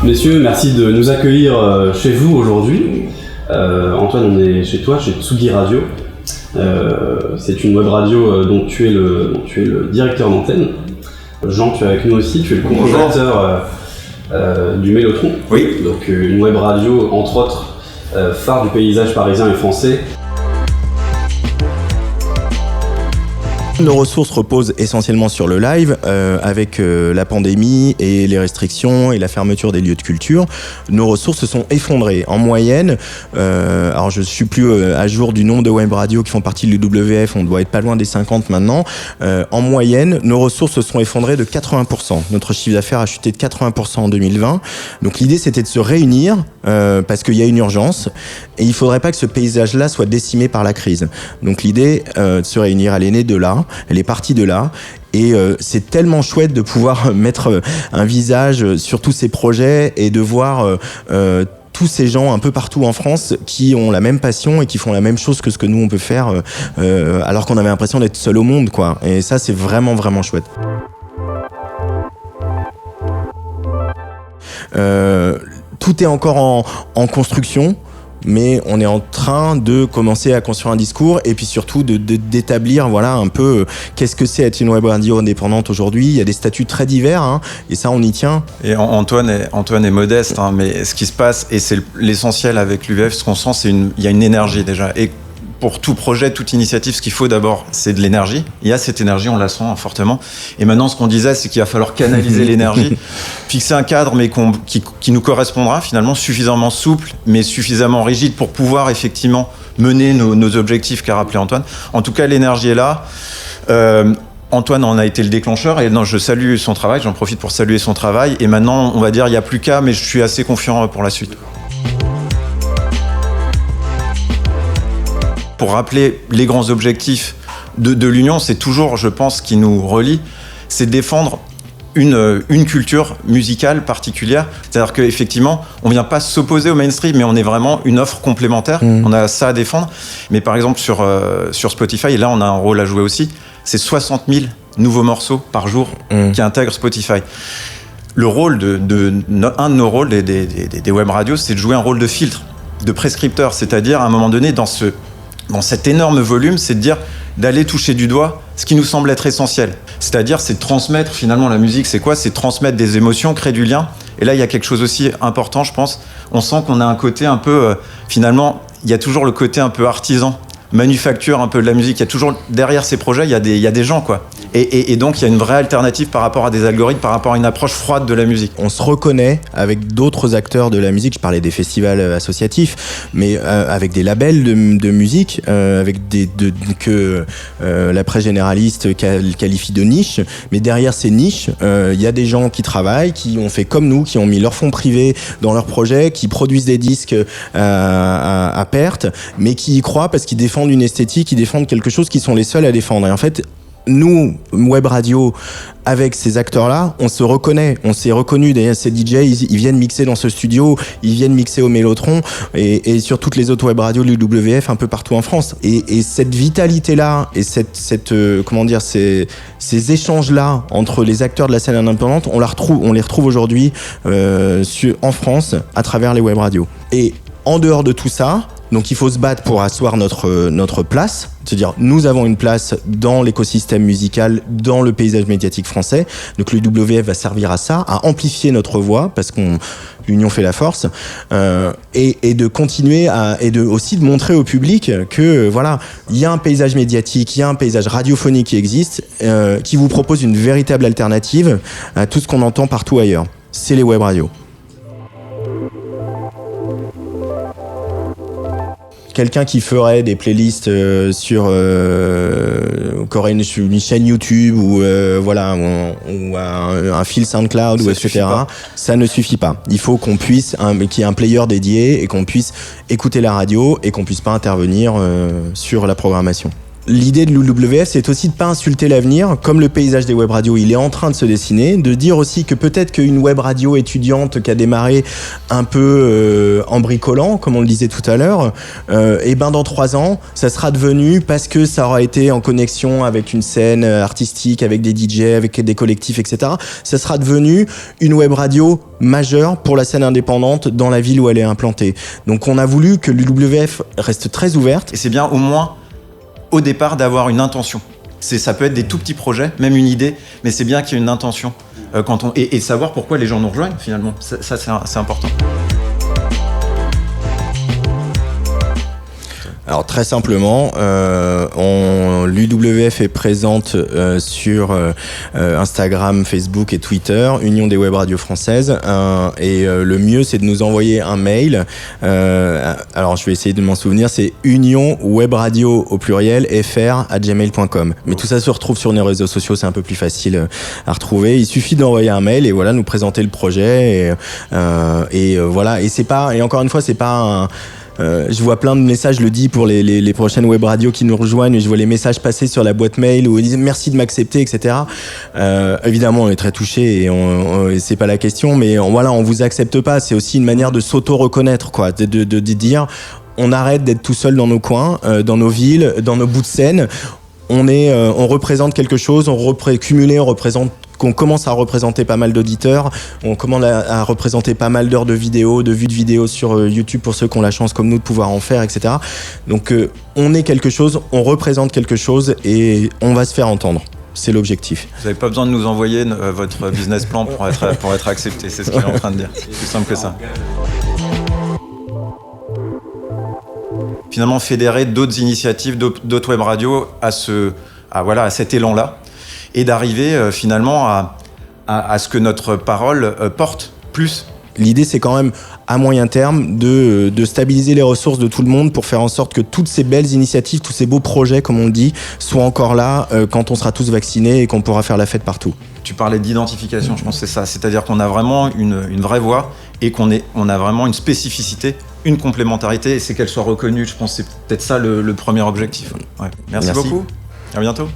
Messieurs, merci de nous accueillir chez vous aujourd'hui. Antoine, on est chez toi, chez Tsugi Radio. C'est une web radio dont tu es le directeur d'antenne. Jean, tu es avec nous aussi, tu es le cofondateur du Mélotron. Oui. Donc une web radio, entre autres, phare du paysage parisien et français. Nos ressources reposent essentiellement sur le live, avec la pandémie et les restrictions et la fermeture des lieux de culture. Nos ressources se sont effondrées. En moyenne, alors je suis plus à jour du nombre de web radios qui font partie de l'UWF, on doit être pas loin des 50 maintenant. En moyenne, nos ressources se sont effondrées de 80%. Notre chiffre d'affaires a chuté de 80% en 2020. Donc l'idée, c'était de se réunir, parce qu'il y a une urgence, et il faudrait pas que ce paysage-là soit décimé par la crise. Donc l'idée de se réunir, elle est née de là. Elle est partie de là et c'est tellement chouette de pouvoir mettre un visage sur tous ces projets et de voir tous ces gens un peu partout en France qui ont la même passion et qui font la même chose que ce que nous on peut faire alors qu'on avait l'impression d'être seul au monde, quoi. Et ça, c'est vraiment vraiment chouette. Tout est encore en construction. Mais on est en train de commencer à construire un discours et puis surtout d'établir voilà un peu qu'est-ce que c'est être une web radio indépendante aujourd'hui. Il y a des statuts très divers, hein, et ça on y tient. Et Antoine est modeste, hein, mais ce qui se passe, et c'est l'essentiel avec l'UVF, ce qu'on sent, il y a une énergie déjà. Et pour tout projet, toute initiative, ce qu'il faut d'abord, c'est de l'énergie. Il y a cette énergie, on la sent fortement. Et maintenant, ce qu'on disait, c'est qu'il va falloir canaliser l'énergie, fixer un cadre, mais qui nous correspondra finalement, suffisamment souple, mais suffisamment rigide pour pouvoir effectivement mener nos objectifs qu'a rappelé Antoine. En tout cas, l'énergie est là. Antoine en a été le déclencheur et non, je salue son travail, j'en profite pour saluer son travail. Et maintenant, on va dire, il n'y a plus qu'à, mais je suis assez confiant pour la suite. Pour rappeler les grands objectifs de l'Union, c'est toujours, je pense, qui nous relie, c'est défendre une culture musicale particulière. C'est-à-dire qu'effectivement, on ne vient pas s'opposer au mainstream, mais on est vraiment une offre complémentaire. On a ça à défendre. Mais par exemple, sur Spotify, et là, on a un rôle à jouer aussi, c'est 60 000 nouveaux morceaux par jour qui intègrent Spotify. Le rôle un de nos rôles des web radios, c'est de jouer un rôle de filtre, de prescripteur. C'est-à-dire, à un moment donné, dans cet énorme volume, c'est de dire d'aller toucher du doigt ce qui nous semble être essentiel. C'est-à-dire, c'est de transmettre, finalement, la musique, c'est quoi ? C'est de transmettre des émotions, créer du lien. Et là, il y a quelque chose aussi important, je pense. On sent qu'on a un côté un peu, finalement, il y a toujours le côté un peu artisan, manufacture un peu de la musique. Il y a toujours, derrière ces projets, il y a des gens, quoi. Et donc, il y a une vraie alternative par rapport à des algorithmes, par rapport à une approche froide de la musique. On se reconnaît avec d'autres acteurs de la musique. Je parlais des festivals associatifs, mais avec des labels de musique, avec que la presse généraliste qualifie de niche. Mais derrière ces niches, il y a des gens qui travaillent, qui ont fait comme nous, qui ont mis leurs fonds privés dans leurs projets, qui produisent des disques à perte, mais qui y croient parce qu'ils défendent une esthétique, ils défendent quelque chose qu'ils sont les seuls à défendre. Et en fait, nous, web radio, avec ces acteurs-là, on se reconnaît, on s'est reconnus. D'ailleurs, ces DJ, ils viennent mixer dans ce studio, ils viennent mixer au Mélotron et sur toutes les autres web radios de l'UWF un peu partout en France. Et cette vitalité-là et ces échanges-là entre les acteurs de la scène indépendante, on les retrouve aujourd'hui en France à travers les web radios. Et en dehors de tout ça, donc il faut se battre pour asseoir notre place, c'est-à-dire nous avons une place dans l'écosystème musical, dans le paysage médiatique français. Donc le WF va servir à ça, à amplifier notre voix, parce l'union fait la force, et de continuer aussi de montrer au public que voilà, il y a un paysage médiatique, il y a un paysage radiophonique qui existe, qui vous propose une véritable alternative à tout ce qu'on entend partout ailleurs. C'est les web radios. Quelqu'un qui ferait des playlists qu'aurait une chaîne YouTube ou un fil SoundCloud ou etc. Ça ne suffit pas. Il faut qu'il y ait un player dédié et qu'on puisse écouter la radio et qu'on puisse pas intervenir sur la programmation. l'idée de l'UWF, c'est aussi de pas insulter l'avenir, comme le paysage des web radios, il est en train de se dessiner, de dire aussi que peut-être qu'une web radio étudiante qui a démarré un peu en bricolant, comme on le disait tout à l'heure, et ben dans 3 ans, ça sera devenu, parce que ça aura été en connexion avec une scène artistique, avec des DJ, avec des collectifs, etc., ça sera devenu une web radio majeure pour la scène indépendante dans la ville où elle est implantée. Donc on a voulu que l'UWF reste très ouverte. Et c'est bien au moins au départ d'avoir une intention. Ça peut être des tout petits projets, même une idée, mais c'est bien qu'il y ait une intention et savoir pourquoi les gens nous rejoignent finalement. Ça c'est important. Alors très simplement, l'UWF est présente sur Instagram, Facebook et Twitter, Union des Web Radios Françaises. Et le mieux, c'est de nous envoyer un mail. Alors je vais essayer de m'en souvenir. C'est Union Web Radio au pluriel fr@gmail.com. Mais tout ça se retrouve sur nos réseaux sociaux. C'est un peu plus facile à retrouver. Il suffit d'envoyer un mail et voilà, nous présenter le projet. Et voilà. Et c'est pas. Et encore une fois, c'est pas un. Je vois plein de messages, je le dis pour les prochaines web radios qui nous rejoignent, et je vois les messages passer sur la boîte mail où ils disent merci de m'accepter, etc. Évidemment, on est très touchés et c'est pas la question, mais voilà, on vous accepte pas. C'est aussi une manière de s'auto-reconnaître, quoi, de dire on arrête d'être tout seul dans nos coins, dans nos villes, dans nos bouts de scène. On représente quelque chose, on représente qu'on commence à représenter pas mal d'auditeurs, on commence à représenter pas mal d'heures de vidéos, de vues de vidéos sur YouTube pour ceux qui ont la chance comme nous de pouvoir en faire, etc. Donc on est quelque chose, on représente quelque chose et on va se faire entendre. C'est l'objectif. Vous n'avez pas besoin de nous envoyer votre business plan pour être accepté, c'est ce qu'il est en train de dire. C'est plus simple que ça. Finalement, fédérer d'autres initiatives, d'autres web radios à cet élan-là, et d'arriver finalement à ce que notre parole porte plus. L'idée, c'est quand même, à moyen terme, de stabiliser les ressources de tout le monde pour faire en sorte que toutes ces belles initiatives, tous ces beaux projets, comme on le dit, soient encore là quand on sera tous vaccinés et qu'on pourra faire la fête partout. Tu parlais d'identification, je pense que c'est ça. C'est-à-dire qu'on a vraiment une vraie voix et qu'on a vraiment une spécificité, une complémentarité, et c'est qu'elle soit reconnue. Je pense que c'est peut-être ça le premier objectif. Ouais. Merci beaucoup. À bientôt.